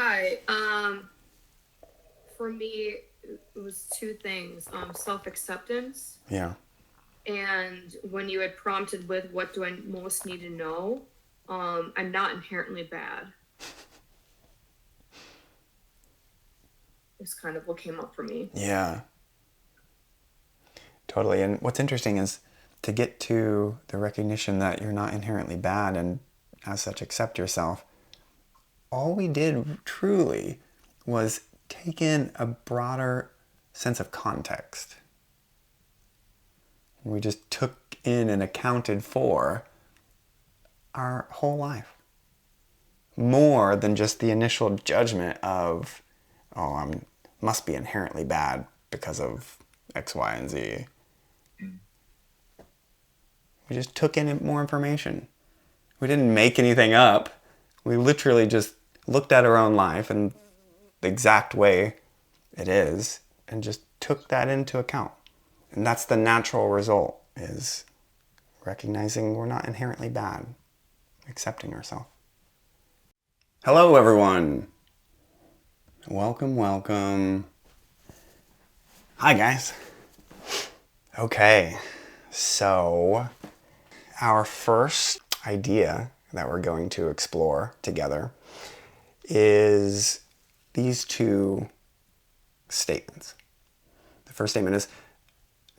Hi. For me, it was two things: self-acceptance, Yeah. and when you had prompted with "What do I most need to know?" I'm not inherently bad. Is kind of what came up for me. Yeah. Totally. And what's interesting is to get to the recognition that you're not inherently bad and as such accept yourself. All we did truly was take in a broader sense of context. We just took in and accounted for our whole life. More than just the initial judgment of, oh, I must be inherently bad because of X, Y, and Z. We just took in more information. We didn't make anything up. We literally just looked at our own life and the exact way it is and just took that into account. And that's the natural result, is recognizing we're not inherently bad, accepting ourselves. Hello, everyone. Welcome, welcome. Hi, guys. Okay, so our first idea that we're going to explore together is these two statements. The first statement is,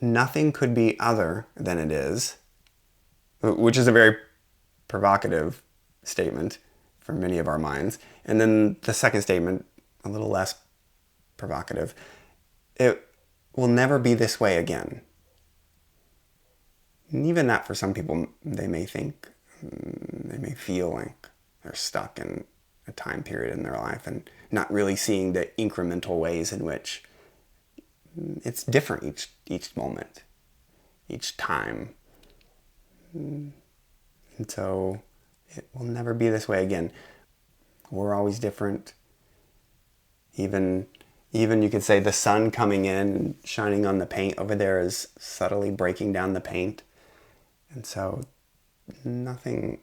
nothing could be other than it is, which is a very provocative statement for many of our minds. And then the second statement, a little less provocative, it will never be this way again. And even that, for some people, they may feel like they're stuck in a time period in their life and not really seeing the incremental ways in which it's different each moment, each time. And so it will never be this way again. We're always different. Even you could say the sun coming in and shining on the paint over there is subtly breaking down the paint. And so nothing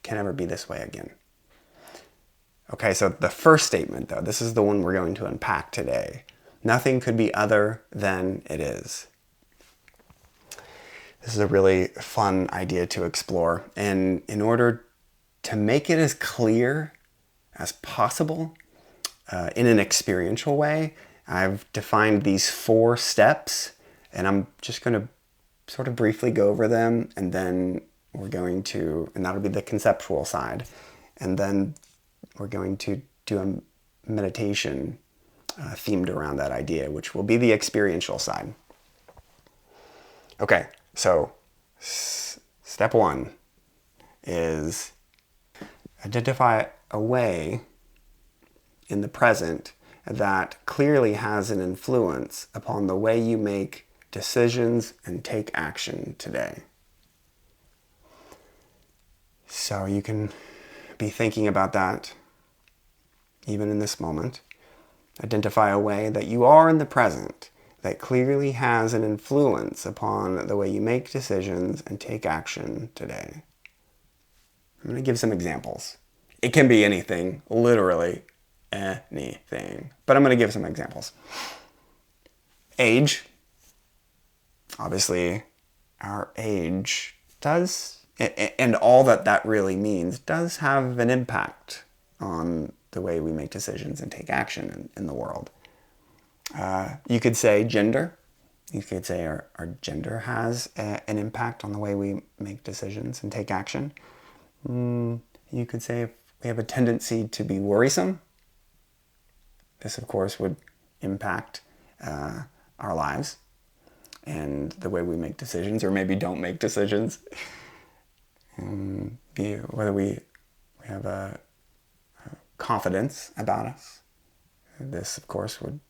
can ever be this way again. Okay, so the first statement, though, this is the one we're going to unpack today. Nothing could be other than it is. This is a really fun idea to explore. And in order to make it as clear as possible in an experiential way, I've defined these 4 steps, and I'm just going to sort of briefly go over them, and then and that'll be the conceptual side. And then we're going to do a meditation themed around that idea, which will be the experiential side. Okay, so step 1 is identify a way in the present that clearly has an influence upon the way you make decisions and take action today. So you can be thinking about that even in this moment. Identify a way that you are in the present that clearly has an influence upon the way you make decisions and take action today. I'm going to give some examples. It can be anything, literally anything, but I'm going to give some examples. Age. Obviously, our age does, and all that really means, does have an impact on the way we make decisions and take action in the world. You could say gender. You could say our gender has an impact on the way we make decisions and take action. You could say if we have a tendency to be worrisome. This, of course, would impact our lives and the way we make decisions, or maybe don't make decisions. Whether we have a confidence about us. This, of course, would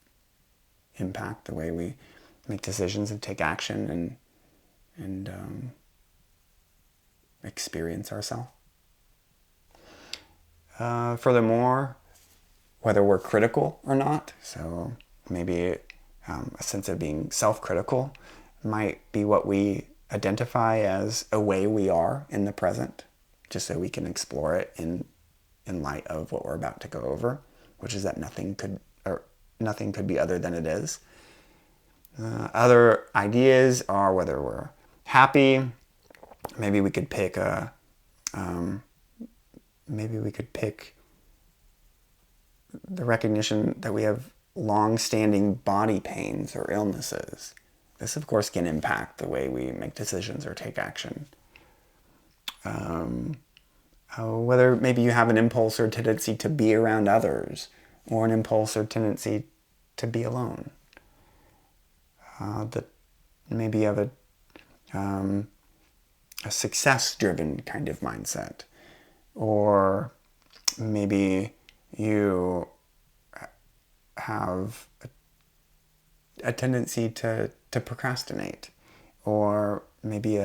impact the way we make decisions and take action and experience ourselves. Furthermore, whether we're critical or not, so maybe a sense of being self-critical might be what we identify as a way we are in the present, just so we can explore it in in light of what we're about to go over, which is that nothing could be other than it is. Other ideas are whether we're happy. Maybe we could pick the recognition that we have long-standing body pains or illnesses. This, of course, can impact the way we make decisions or take action. Whether maybe you have an impulse or tendency to be around others, or an impulse or tendency to be alone. That maybe you have a success-driven kind of mindset, or maybe you have a tendency to procrastinate, or maybe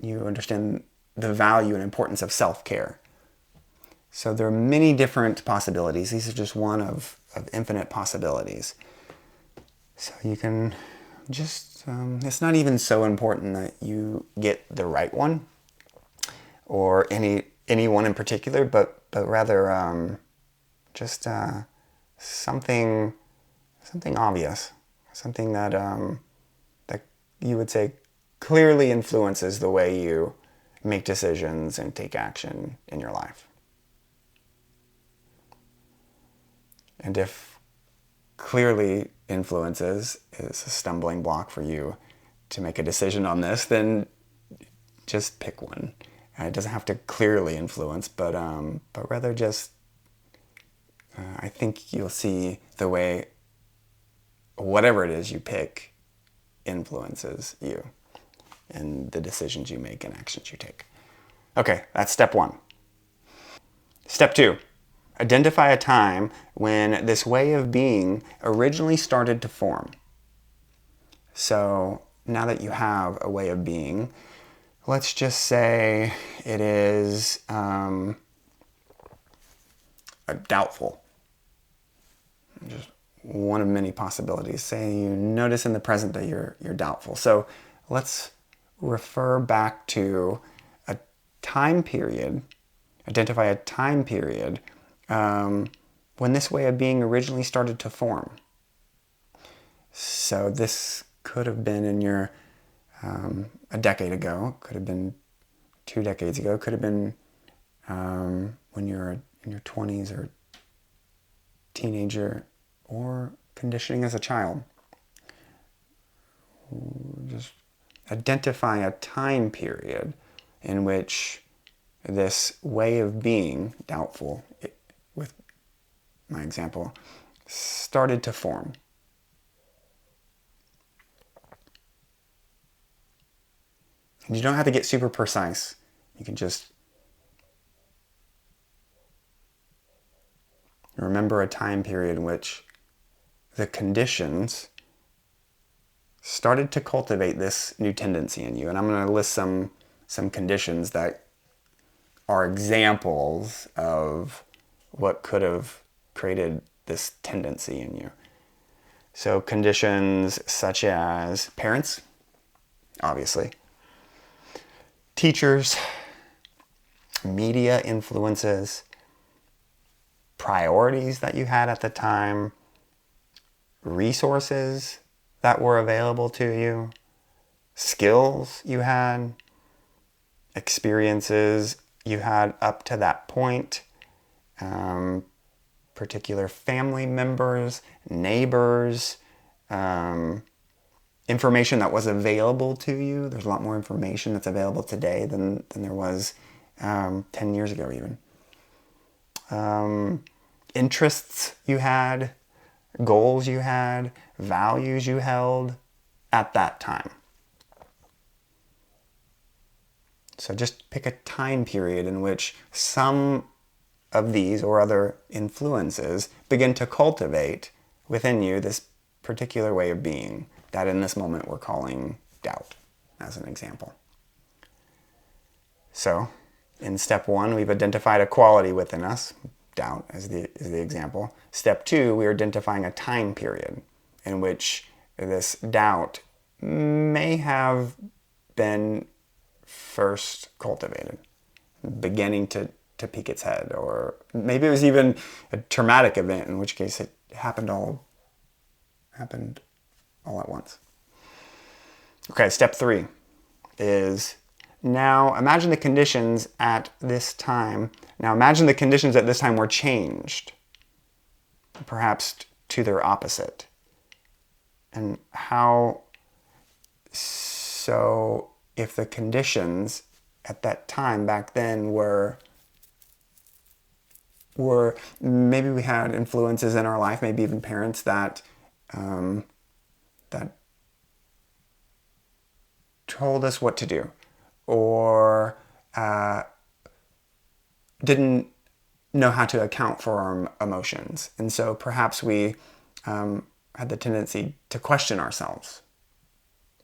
you understand the value and importance of self-care. So there are many different possibilities. These are just one of infinite possibilities. So you can just, it's not even so important that you get the right one, or any one in particular, but rather just something obvious, something that that you would say clearly influences the way you make decisions and take action in your life. And if clearly influences is a stumbling block for you to make a decision on this, then just pick one. It doesn't have to clearly influence, but rather just, I think you'll see the way whatever it is you pick influences you and the decisions you make and actions you take. Okay, that's step one. Step two, identify a time when this way of being originally started to form. So now that you have a way of being, let's just say it is doubtful. Just one of many possibilities. Say you notice in the present that you're doubtful. So let's refer back to a time period, identify a time period when this way of being originally started to form. So this could have been in your a decade ago, could have been 2 decades ago, could have been when you're in your 20s or teenager, or conditioning as a child. Just identify a time period in which this way of being, doubtful, with my example, started to form. And you don't have to get super precise. You can just remember a time period in which the conditions started to cultivate this new tendency in you. And I'm going to list some conditions that are examples of what could have created this tendency in you. So conditions such as parents, obviously, teachers, media influences, priorities that you had at the time, resources that were available to you, skills you had, experiences you had up to that point, particular family members, neighbors, information that was available to you. There's a lot more information that's available today than there was 10 years ago even. Interests you had, goals you had, values you held at that time. So just pick a time period in which some of these or other influences begin to cultivate within you this particular way of being that in this moment we're calling doubt, as an example. So in step one, we've identified a quality within us, doubt as the example. Step two, we're identifying a time period in which this doubt may have been first cultivated, beginning to to peek its head, or maybe it was even a traumatic event, in which case it happened all at once. Okay, step 3 is now imagine the conditions at this time. Now imagine the conditions at this time were changed, perhaps to their opposite. And how so if the conditions at that time back then were maybe we had influences in our life, maybe even parents that that told us what to do, or didn't know how to account for our emotions, and so perhaps we had the tendency to question ourselves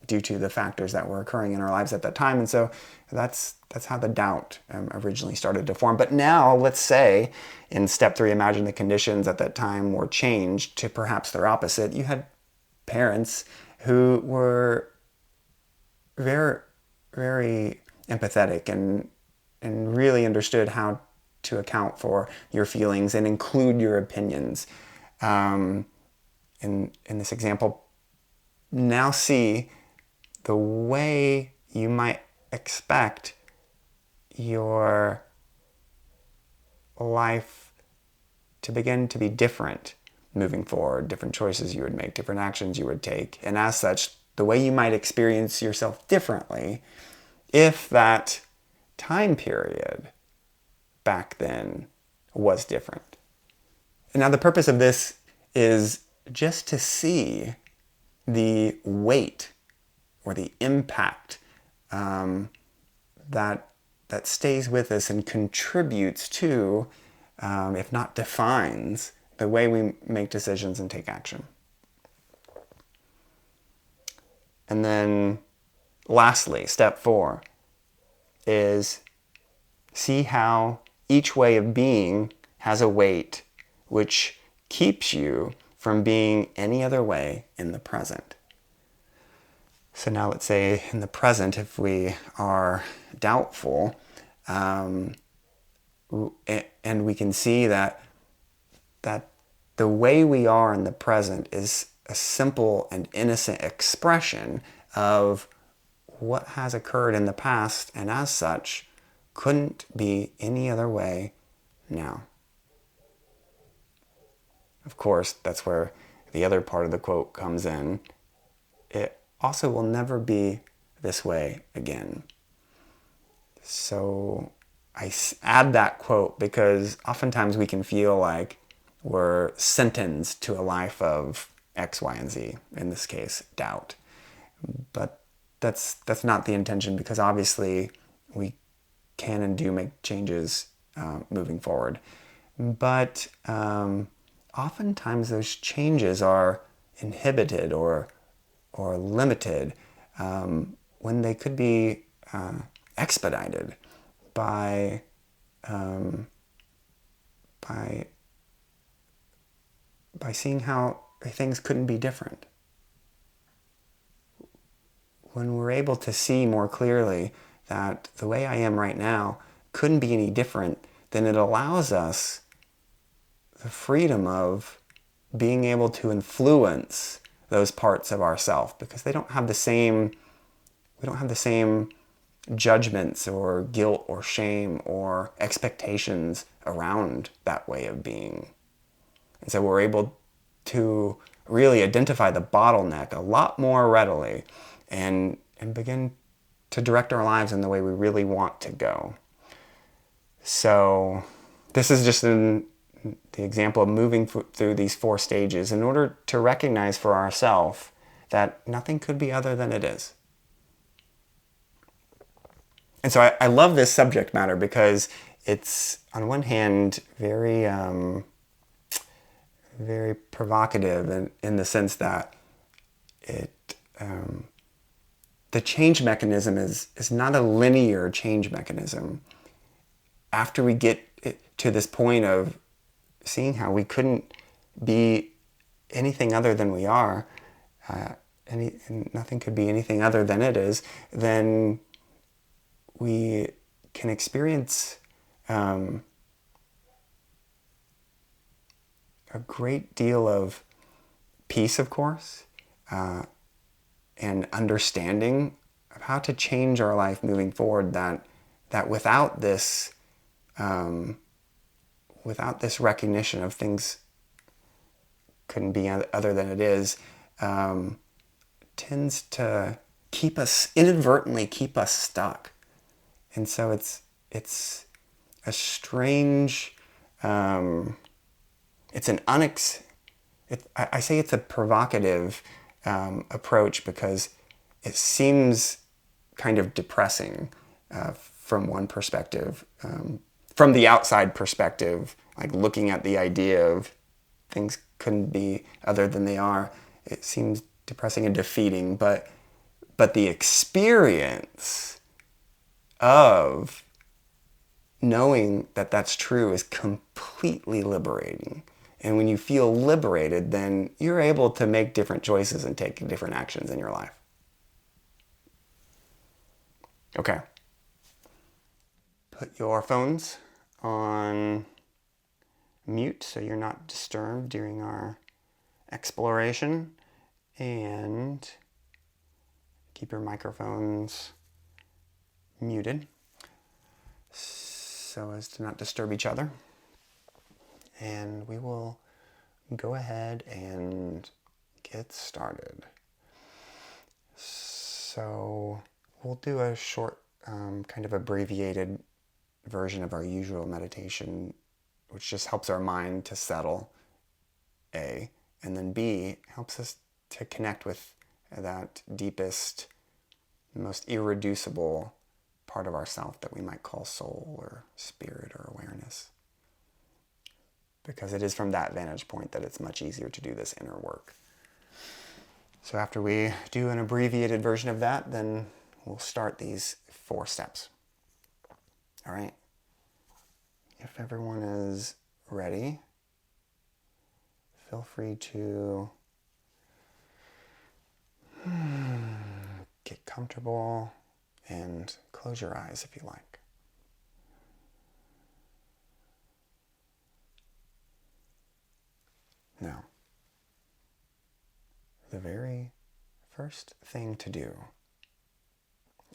due to the factors that were occurring in our lives at that time. And so that's how the doubt originally started to form. But now, let's say in step 3, imagine the conditions at that time were changed to perhaps their opposite. You had parents who were very, very empathetic and really understood how to account for your feelings and include your opinions. In this example, now see the way you might expect your life to begin to be different moving forward, different choices you would make, different actions you would take, and as such, the way you might experience yourself differently if that time period back then was different. And now the purpose of this is just to see the weight or the impact that stays with us and contributes to, if not defines, the way we make decisions and take action. And then lastly, step 4 is see how each way of being has a weight which keeps you from being any other way in the present. So now let's say in the present, if we are doubtful, and we can see that the way we are in the present is a simple and innocent expression of what has occurred in the past, and as such, couldn't be any other way now. Of course, that's where the other part of the quote comes in. It also will never be this way again. So I add that quote because oftentimes we can feel like we're sentenced to a life of X, Y, and Z, in this case, doubt. But that's not the intention, because obviously we can and do make changes moving forward. But oftentimes those changes are inhibited or limited when they could be expedited by seeing how things couldn't be different. When we're able to see more clearly that the way I am right now couldn't be any different, then it allows us the freedom of being able to influence those parts of ourself, because we don't have the same judgments or guilt or shame or expectations around that way of being. And so we're able to really identify the bottleneck a lot more readily and begin to direct our lives in the way we really want to go. So this is just the example of moving through these 4 stages in order to recognize for ourselves that nothing could be other than it is. And so I love this subject matter because it's, on one hand, very very provocative in the sense that the change mechanism is not a linear change mechanism. After we get to this point of seeing how we couldn't be anything other than we are, and nothing could be anything other than it is, then we can experience a great deal of peace, of course, and understanding of how to change our life moving forward. That without this recognition of things couldn't be other than it is, tends to inadvertently keep us stuck. And so it's a strange, it's an I say it's a provocative approach because it seems kind of depressing from one perspective. From the outside perspective, like looking at the idea of things couldn't be other than they are, it seems depressing and defeating. But the experience of knowing that that's true is completely liberating. And when you feel liberated, then you're able to make different choices and take different actions in your life. Okay. Put your phones on mute so you're not disturbed during our exploration. And keep your microphones muted so as to not disturb each other. And we will go ahead and get started. So we'll do a short, kind of abbreviated version of our usual meditation, which just helps our mind to settle, A, and then B, helps us to connect with that deepest, most irreducible part of ourself that we might call soul or spirit or awareness. Because it is from that vantage point that it's much easier to do this inner work. So after we do an abbreviated version of that, then we'll start these 4 steps. All right? If everyone is ready, feel free to get comfortable and close your eyes if you like. Now, the very first thing to do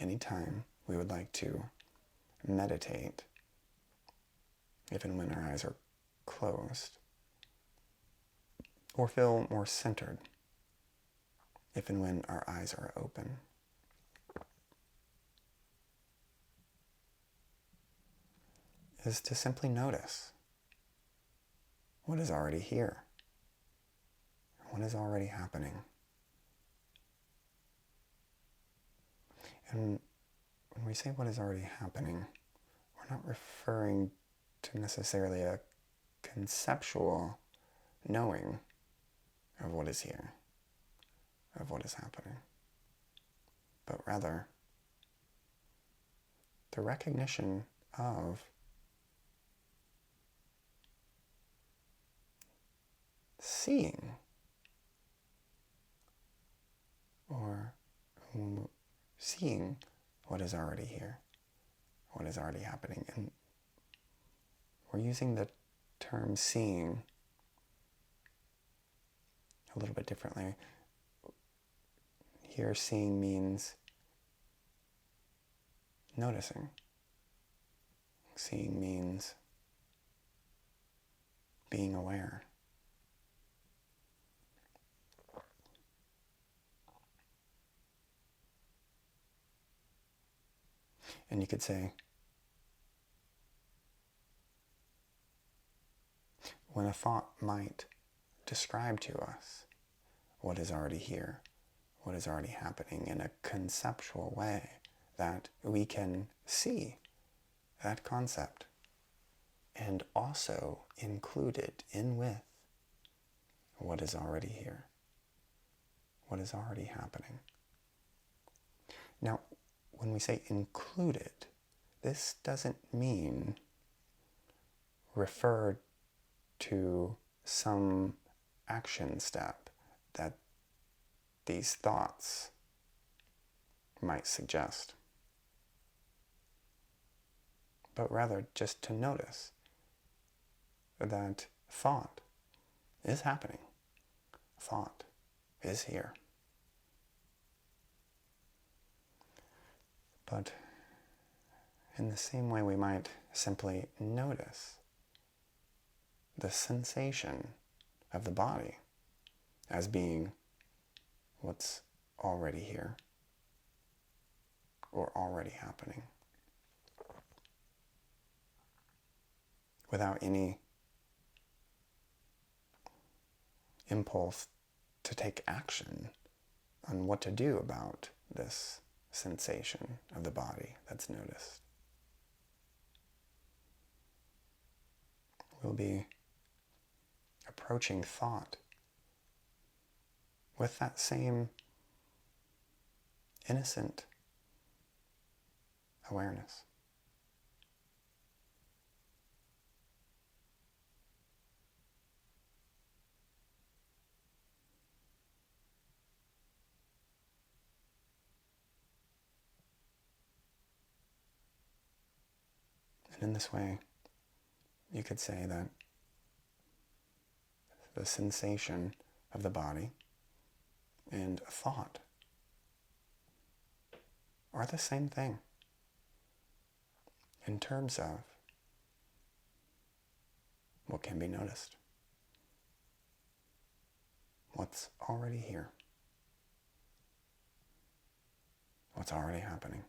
anytime we would like to meditate, if and when our eyes are closed, or feel more centered, if and when our eyes are open, is to simply notice what is already here, what is already happening. And when we say what is already happening, we're not referring to necessarily a conceptual knowing of what is here, of what is happening, but rather the recognition of seeing or seeing what is already here, what is already happening. And we're using the term seeing a little bit differently. Here, seeing means noticing. Seeing means being aware. And you could say, when a thought might describe to us what is already here, what is already happening in a conceptual way, that we can see that concept and also include it in with what is already here, what is already happening. Now, when we say included, this doesn't mean refer to some action step that these thoughts might suggest. but rather just to notice that thought is happening. Thought is here. But in the same way, we might simply notice the sensation of the body as being what's already here or already happening, without any impulse to take action on what to do about this sensation of the body that's noticed. We'll be approaching thought with that same innocent awareness. And in this way, you could say that the sensation of the body and thought are the same thing in terms of what can be noticed, what's already here, what's already happening.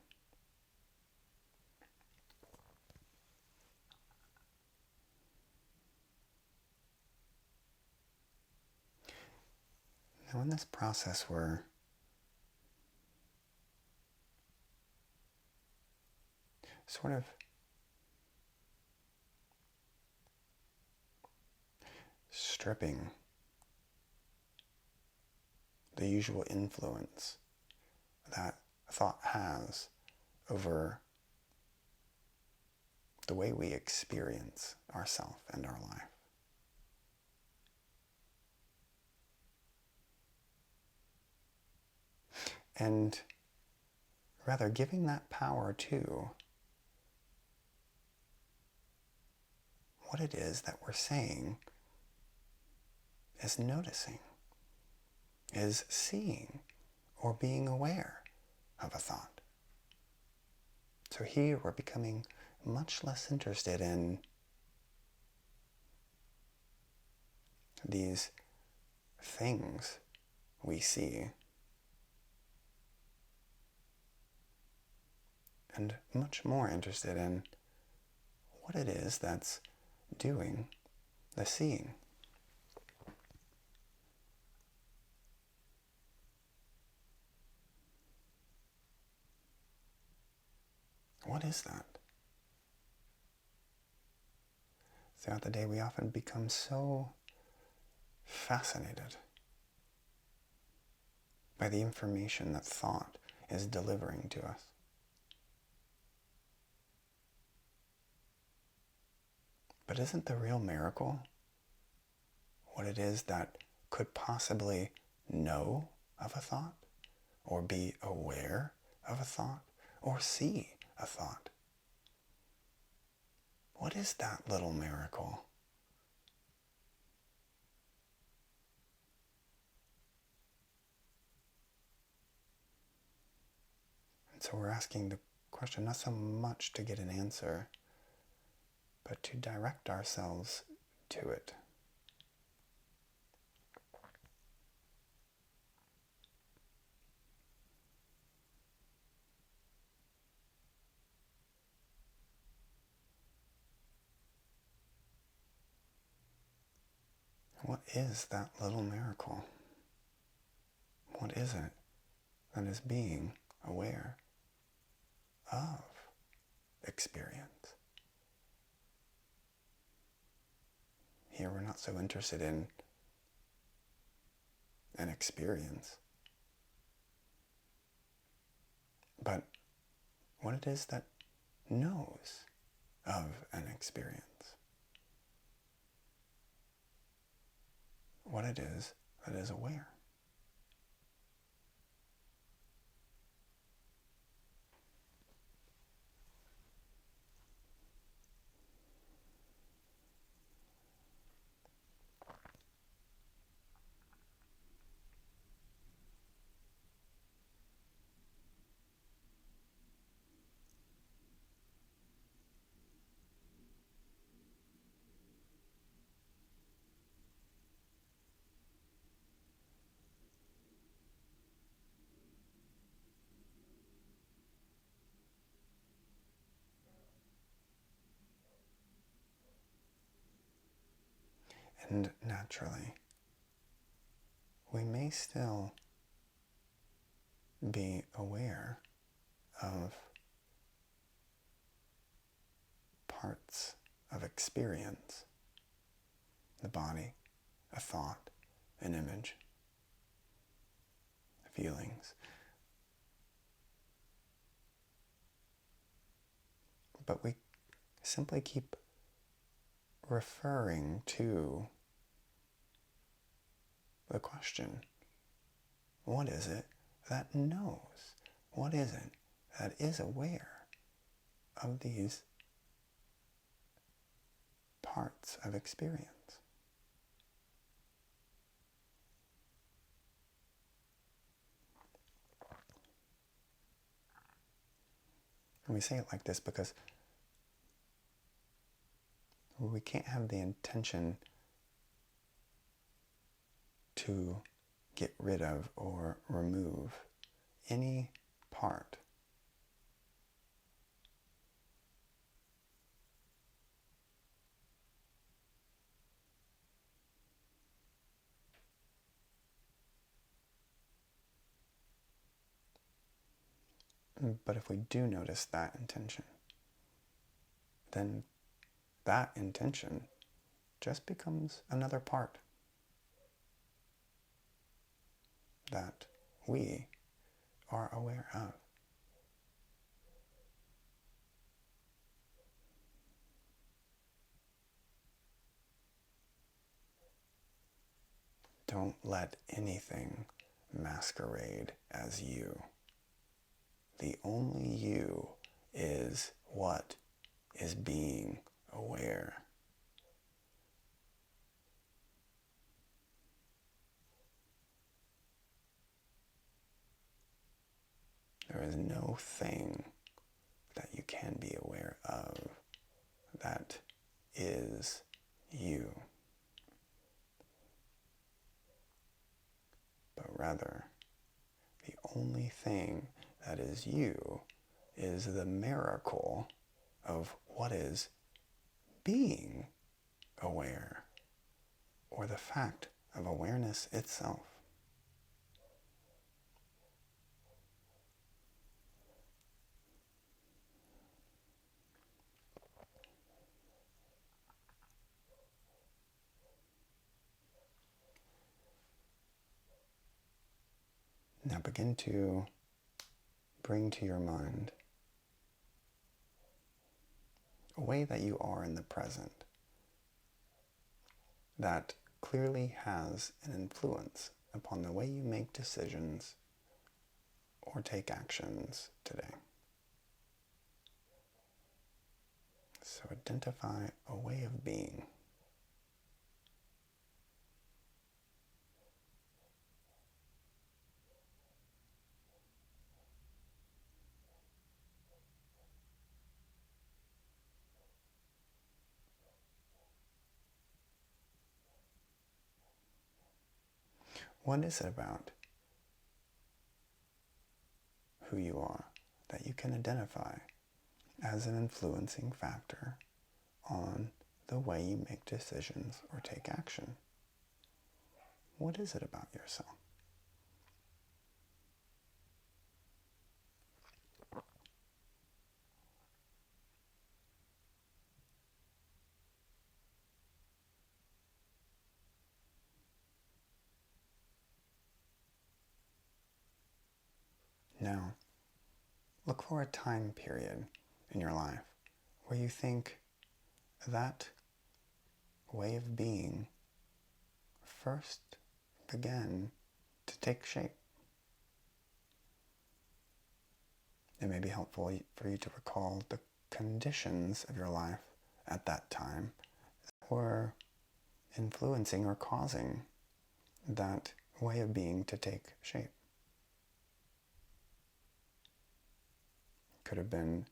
Now in this process, we're sort of stripping the usual influence that thought has over the way we experience ourself and our life. And rather giving that power to what it is that we're saying is noticing, is seeing, or being aware of a thought. So here we're becoming much less interested in these things we see, and much more interested in what it is that's doing the seeing. What is that? Throughout the day, we often become so fascinated by the information that thought is delivering to us. But isn't the real miracle what it is that could possibly know of a thought, or be aware of a thought, or see a thought? What is that little miracle? And so we're asking the question not so much to get an answer, but to direct ourselves to it. What is that little miracle? What is it that is being aware of experience? Here we're not so interested in an experience, but what it is that knows of an experience. What it is that is aware. And naturally, we may still be aware of parts of experience, the body, a thought, an image, feelings. But we simply keep referring to the question, what is it that knows? What is it that is aware of these parts of experience? And we say it like this because we can't have the intention to get rid of or remove any part but if we do notice that intention, then that intention just becomes another part that we are aware of. Don't let anything masquerade as you. The only you is what is being aware. There is no thing that you can be aware of that is you, but rather the only thing that is you is the miracle of what is being aware, or the fact of awareness itself. Now begin to bring to your mind a way that you are in the present that clearly has an influence upon the way you make decisions or take actions today. So identify a way of being. What is it about who you are that you can identify as an influencing factor on the way you make decisions or take action? What is it about yourself? Now, look for a time period in your life where you think that way of being first began to take shape. It may be helpful for you to recall the conditions of your life at that time that were influencing or causing that way of being to take shape. Could have been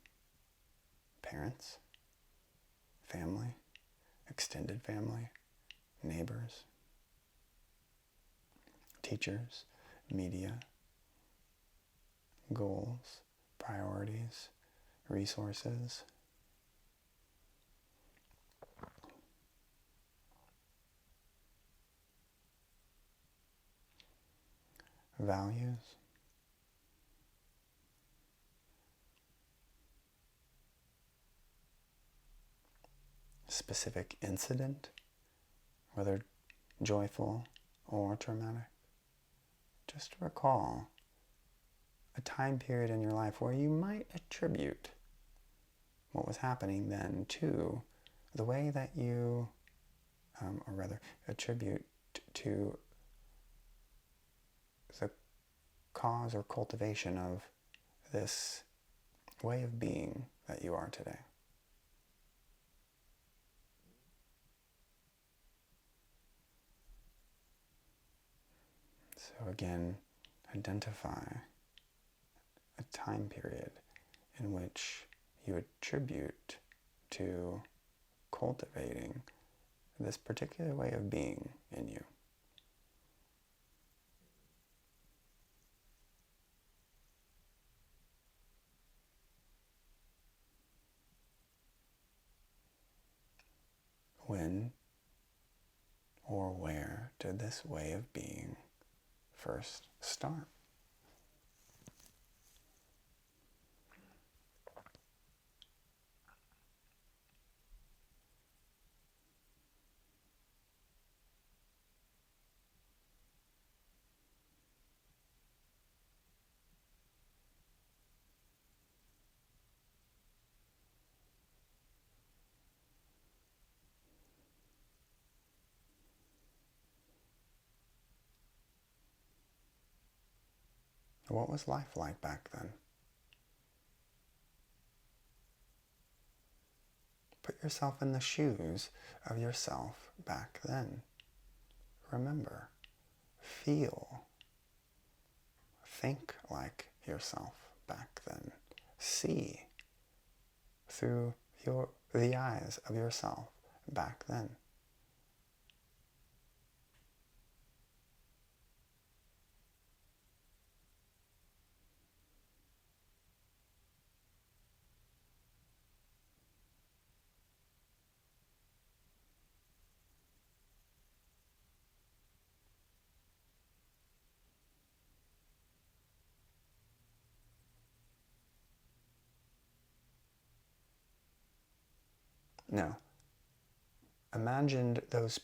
parents, family, extended family, neighbors, teachers, media, goals, priorities, resources. values, specific incident, whether joyful or traumatic. Just recall a time period in your life where you might attribute what was happening then to the way that you, or rather, attribute to the cause or cultivation of this way of being that you are today. So again, identify a time period in which you attribute to cultivating this particular way of being in you. When or where did this way of being first start? What was life like back then? Put yourself in the shoes of yourself back then. Remember, feel, think like yourself back then. See through the eyes of yourself back then. Now, imagine those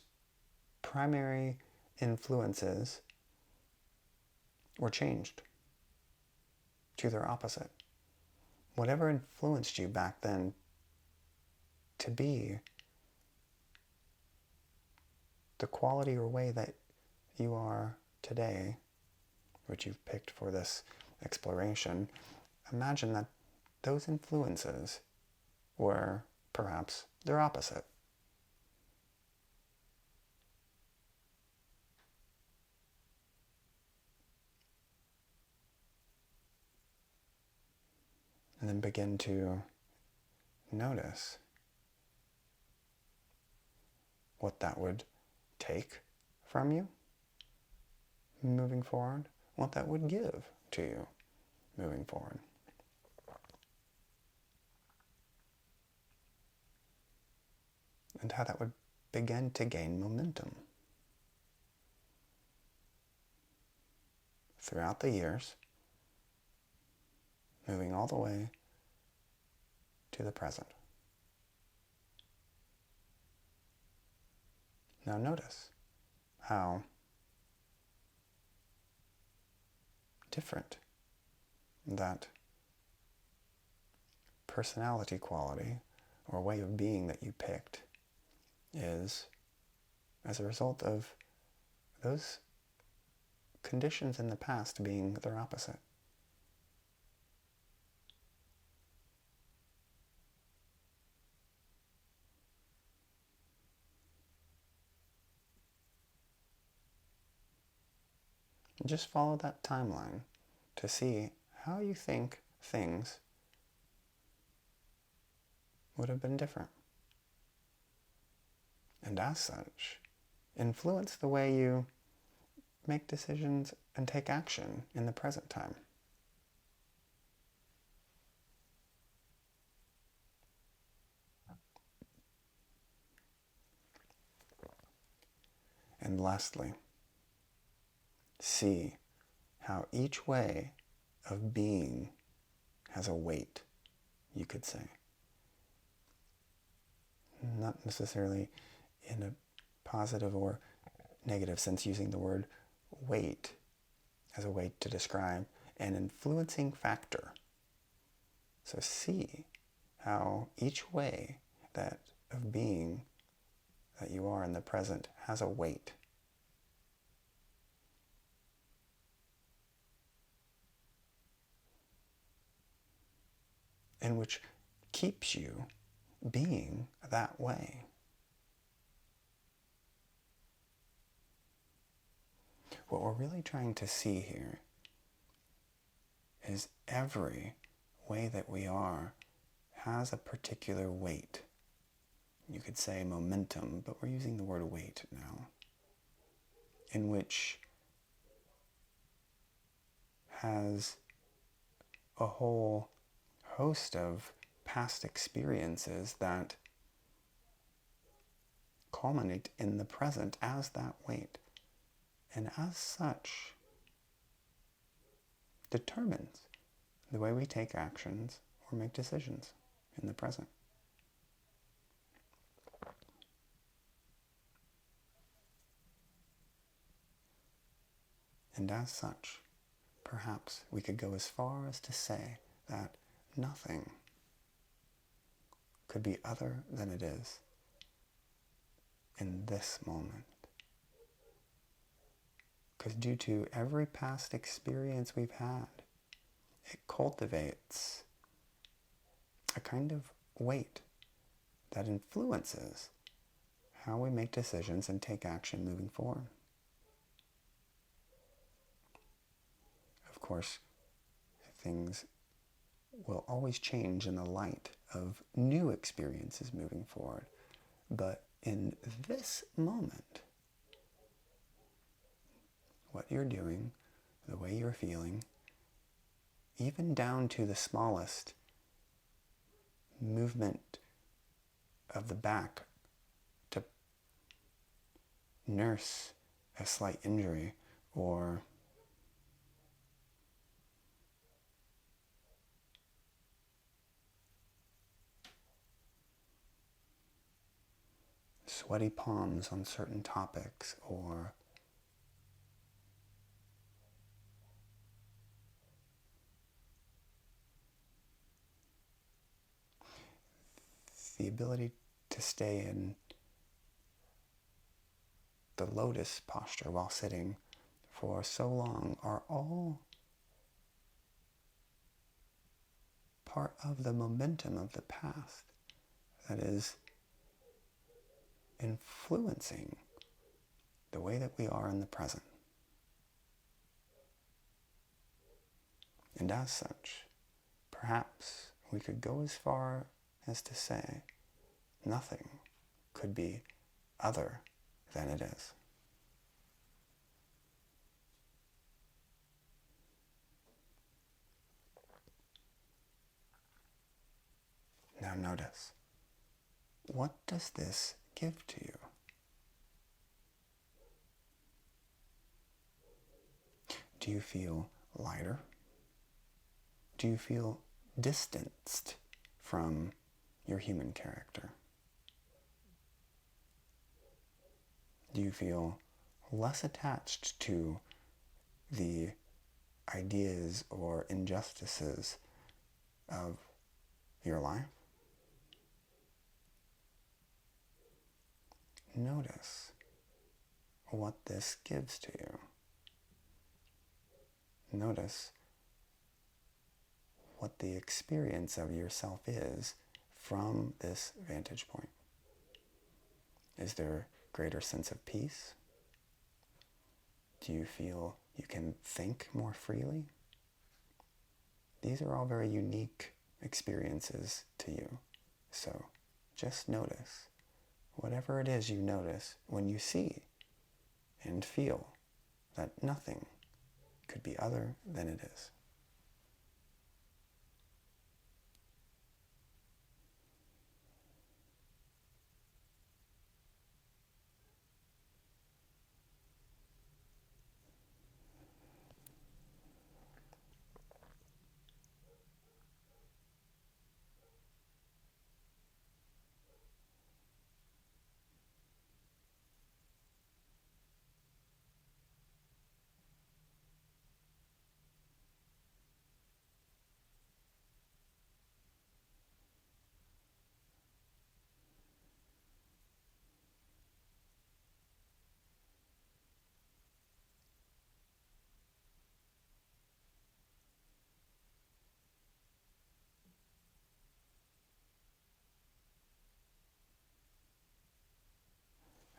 primary influences were changed to their opposite. Whatever influenced you back then to be the quality or way that you are today, which you've picked for this exploration, imagine that those influences were perhaps their opposite. And then begin to notice what that would take from you moving forward, what that would give to you moving forward. And how that would begin to gain momentum throughout the years, moving all the way to the present. Now notice how different that personality quality or way of being that you picked is as a result of those conditions in the past being their opposite. And just follow that timeline to see how you think things would have been different. And as such, influence the way you make decisions and take action in the present time. And lastly, see how each way of being has a weight, you could say. Not necessarily in a positive or negative sense, using the word weight as a way to describe an influencing factor. So see how each way that of being that you are in the present has a weight. And which keeps you being that way. What we're really trying to see here is every way that we are has a particular weight. You could say momentum, but we're using the word weight now, in which has a whole host of past experiences that culminate in the present as that weight, and as such determines the way we take actions or make decisions in the present. And as such, perhaps we could go as far as to say that nothing could be other than it is in this moment. Because due to every past experience we've had, it cultivates a kind of weight that influences how we make decisions and take action moving forward. Of course, things will always change in the light of new experiences moving forward. But in this moment, what you're doing, the way you're feeling, even down to the smallest movement of the back to nurse a slight injury, or sweaty palms on certain topics, or the ability to stay in the lotus posture while sitting for so long are all part of the momentum of the past that is influencing the way that we are in the present. And as such, perhaps we could go as far as to say nothing could be other than it is. Now notice, what does this give to you? Do you feel lighter? Do you feel distanced from your human character? Do you feel less attached to the ideas or injustices of your life? Notice what this gives to you. Notice what the experience of yourself is from this vantage point. Is there a greater sense of peace? Do you feel you can think more freely? These are all very unique experiences to you. So just notice whatever it is you notice when you see and feel that nothing could be other than it is.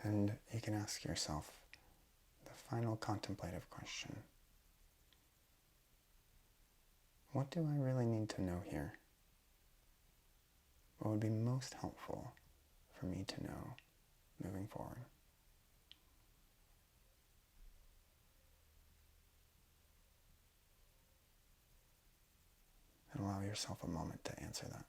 And you can ask yourself the final contemplative question. What do I really need to know here? What would be most helpful for me to know moving forward? And allow yourself a moment to answer that.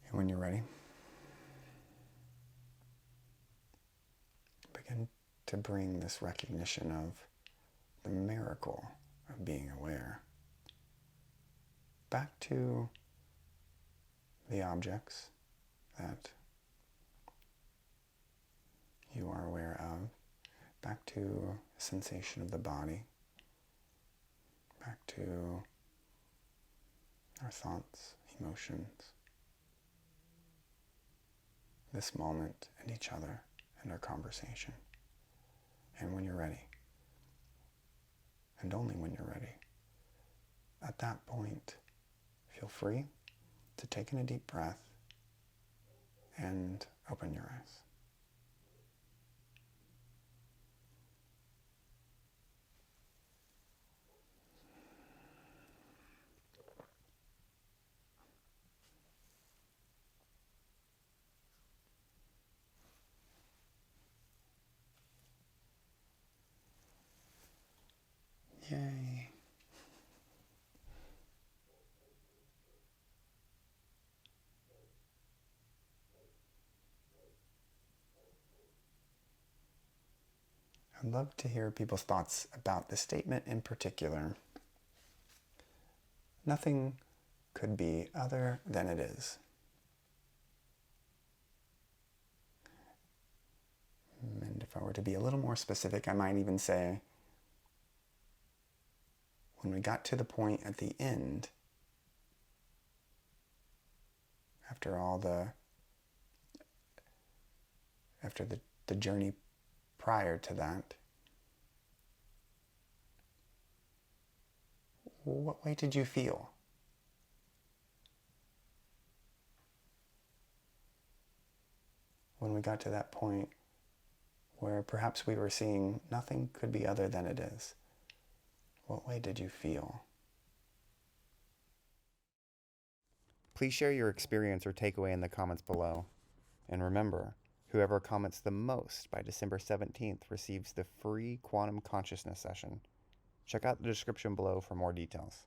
And when you're ready, begin to bring this recognition of the miracle of being aware back to the objects that you are aware of, back to the sensation of the body, back to our thoughts, emotions, this moment and each other and our conversation. And when you're ready, and only when you're ready, at that point, feel free to take in a deep breath and open your eyes. Yay. I'd love to hear people's thoughts about this statement in particular. Nothing could be other than it is. And if I were to be a little more specific, I might even say, when we got to the point at the end, after the journey prior to that, what way did you feel? When we got to that point where perhaps we were seeing nothing could be other than it is, what way did you feel? Please share your experience or takeaway in the comments below. And remember, whoever comments the most by December 17th receives the free Quantum Consciousness session. Check out the description below for more details.